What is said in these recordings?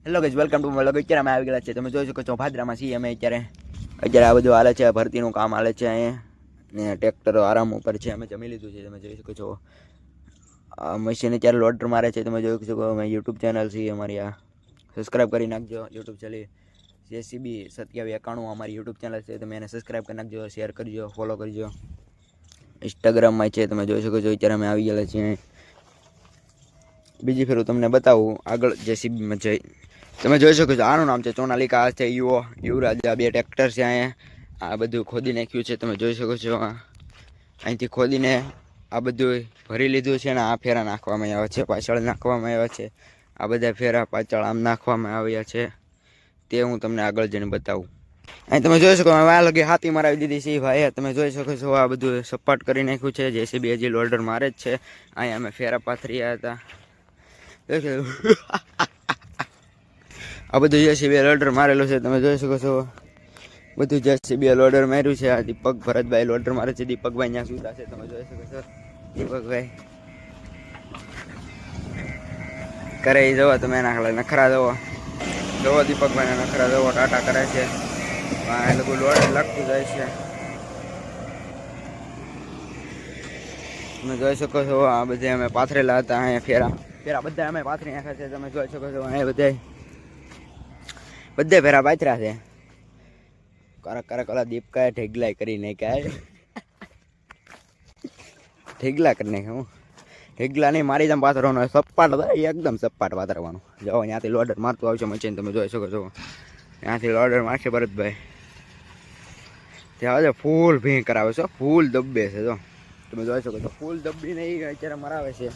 Hello guys, welcome to my vlog. અત્યારે અમે આવી ગયા છે, તમે જોઈ શકો છો ભાદરામાં છીએ અમે અત્યારે આ બધું હાલે છે, ભરતીનું કામ હાલે છે અહીંયા ને ટ્રેક્ટરો આરામ ઉપર છે. અમે જમી લીધું છે, તમે જોઈ શકો છો. આ મશીન અત્યારે લોડર મારે છે, તમે જોઈ શકો. અમે યુટ્યુબ ચેનલ છે અમારી, આ સબસ્ક્રાઈબ કરી નાખજો. યુટ્યુબ ચેનલ JCB 2791 અમારી યુટ્યુબ ચેનલ છે, તમે એને સબસ્ક્રાઈબ કરી નાખજો, શેર કરજો, ફોલો કરજો. ઇન્સ્ટાગ્રામમાં છે, તમે જોઈ શકો છો. અત્યારે અમે આવી ગયેલા છીએ. બીજી ફેર હું તમને બતાવું આગળ JCBમાં જઈ. તમે જોઈ શકો છો, આનું નામ છે સોનાલિકા, આ છે યુવરાજ. આ બે ટ્રેક્ટર છે અહીંયા. આ બધું ખોદી નાખ્યું છે, તમે જોઈ શકો છો. અહીંથી ખોદીને આ બધું ભરી લીધું છે ને આ ફેરા નાખવામાં આવ્યા છે, પાછળ નાખવામાં આવ્યા છે. આ બધા ફેરા પાછળ આમ નાખવામાં આવ્યા છે, તે હું તમને આગળ જઈને બતાવું. અહીં તમે જોઈ શકો, આ લગી હાથી મરાવી દીધી છે ભાઈ. તમે જોઈ શકો છો, આ બધું સપાટ કરી નાખ્યું છે. JCB હજી લોડર મારે જ છે. અહીંયા અમે ફેરા પાથર્યા હતા. આ બધું JCB લોડર મારેલું છે, તમે જોઈ શકો છો. બધું JCB લોડર માર્યું છે. આ દીપક ભરતભાઈ લોડર મારે છે. દીપકભાઈ ત્યાં સુતા છે, તમે જોઈ શકો છો. દીપકભાઈ કરે એ જવો, તમે એના નખરા જવો. દીપકભાઈ નખરા જવો, ટાટા કરે છે. એ લોકો લોડર લાગતું જાય છે, તમે જોઈ શકો છો. આ બધે અમે પાથરેલા હતા અહીંયા ફેરા બધા અમે પાથરી નાખ્યા છે, તમે જોઈ શકો છો. અહીંયા બધે ફેરા પાથર્યા છે. કરક ઓલા દીપકાએ ઢેગલા કરી નાખ્યા. ઢેગલા કરી નાખ્યા. હું ઢેગલા નહીં, મારી જેમ પાથરવાનો સપાટ, એકદમ સપાટ પાથરવાનું. જાઓ ત્યાંથી લોડર મારતું આવશે મચીને, તમે જોઈ શકો છો. ત્યાંથી લોડર મારશે ભરતભાઈ. ત્યાં ફૂલ ભીં કરાવે છે, ફૂલ દબ્બે છે. જો તમે જોઈ શકો છો, ફૂલ દબ્બીને એ અત્યારે મરાવે છે.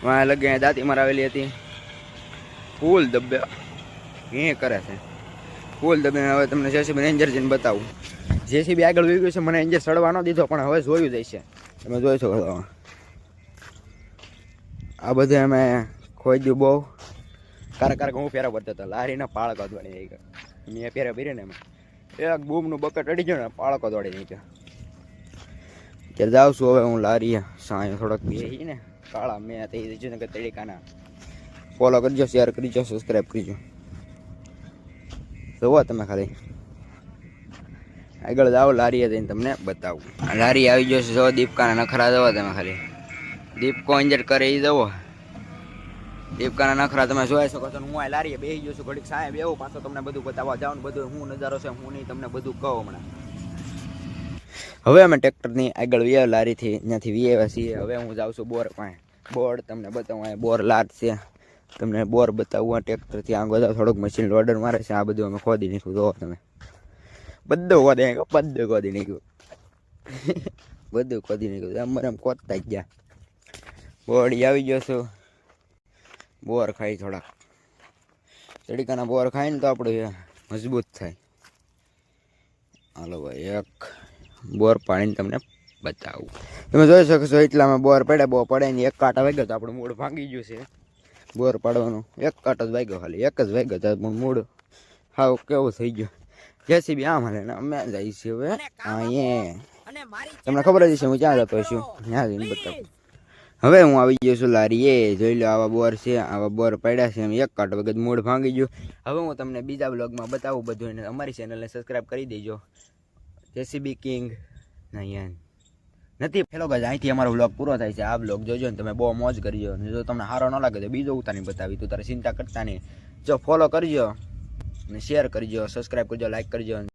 વાં લગે દાંતી મરાવેલી હતી, ફૂલ દબ્બે ભીં કરે છે, ફૂલ દબ્બે. હવે તમને JCB એન્જર જઈને બતાવું. JCB આગળ વહી ગયું છે, મને એન્જર સડવા ન દીધો, પણ હવે જોયું જાય છે, તમે જોઈ શકો છો. આ બધે અમે ખોદ્યું બહુ. કારક હું ફેરા પડતો હતો, લારીને પાળકો દોડી નહીં ગયો. મેં ફેરા ભરી ને એમાં એક બૂમનું બકેટ અડી ગયો ને, પાળકો દોડી નહીં ગયો. ત્યારે જાઉં છું હવે હું લારીએ સાંય થોડોક બેસી ને કાળા મેં થઈ જઈશું ને કે તડીકાના. ફોલો કરજો, શેર કરજો, સબસ્ક્રાઈબ કરજો. જોવો તમે ખાલી આગળ જાઓ, લારીએ જઈને તમને બતાવું. લારી આવી જશે. જો દીપકાના નખરા જવો તમે ખાલી. દીપકો એન્જર કરે એ જવો. દીપકાના નખરા તમે જોઈ શકો છો. હું આ લારીએ બેસી ગયો છું, ઘડીક સાહેબ એવું પાછો તમને બધું બતાવવા જાઉં. બધું હું નજારો છે હું નહીં તમને બધું કહું હમણાં. હવે અમે ટ્રેક્ટરની આગળ વીએ લારીથી ત્યાંથી વીએ છીએ. હવે હું જાઉં છું બોર પાસે. બોર તમને બતાવું, અહીંયા બોર લાટ છે, તમને બોર બતાવું. ટ્રેક્ટરથી આગળ જાવ, થોડુંક મશીન લોડર મારે છે. આ બધું અમે ખોદી નાખ્યું. જોવો તમે, બધું ખોદી નાખ્યું, બધું ખોદી નાખ્યું, બધું ખોદી નાખ્યું. એમ ખોદતા જ ગયા. બોડી આવી ગયો છું. બોર ખાઈ થોડાક તડીકાના બોર ખાઈને તો આપણું મજબૂત થાય. હાલો ભાઈ, એક બોર પાણીને તમને બતાવું. તમે જોઈ શકો છો, એટલામાં બોર પડે. બહુ પડે ને એક કાંટા વાગ્યો તો આપણું મૂળ ભાંગી ગયું છે. બોર પાડવાનું એક કાંટો જ વાગ્યો, ખાલી એક જ વાગ્યો તો પણ મૂળ હાવ કેવું થઈ ગયું. JCB આમ હાલે ને અમે જઈએ છીએ હવે અહીંયા. તમને ખબર જ છે હું ક્યાં જતો છું, ત્યાં જઈને બતાવું. હવે હું આવી ગયો છું લારીએ. જોઈ લો, આવા બોર છે, આવા બોર પડ્યા છે. એમ એક કાંટો વગર મૂળ ભાંગી ગયું. હવે હું તમને બીજા બ્લોગમાં બતાવું બધું. એને અમારી ચેનલને સબસ્ક્રાઈબ કરી દેજો. JCB કિંગ નહીં નથી. હેલો ગાઈઝ, અહીંથી અમારો બ્લોગ પૂરો થાય છે. આ બ્લોગ જોજો ને તમે બહુ મોજ કરજો. ને જો તમને સારો ન લાગે તો બીજો ઉતારી બતાવી. તું તારે ચિંતા કરતા નહીં. જો ફોલો કરજો ને શેર કરજો, સબસ્ક્રાઈબ કરજો, લાઈક કરજો.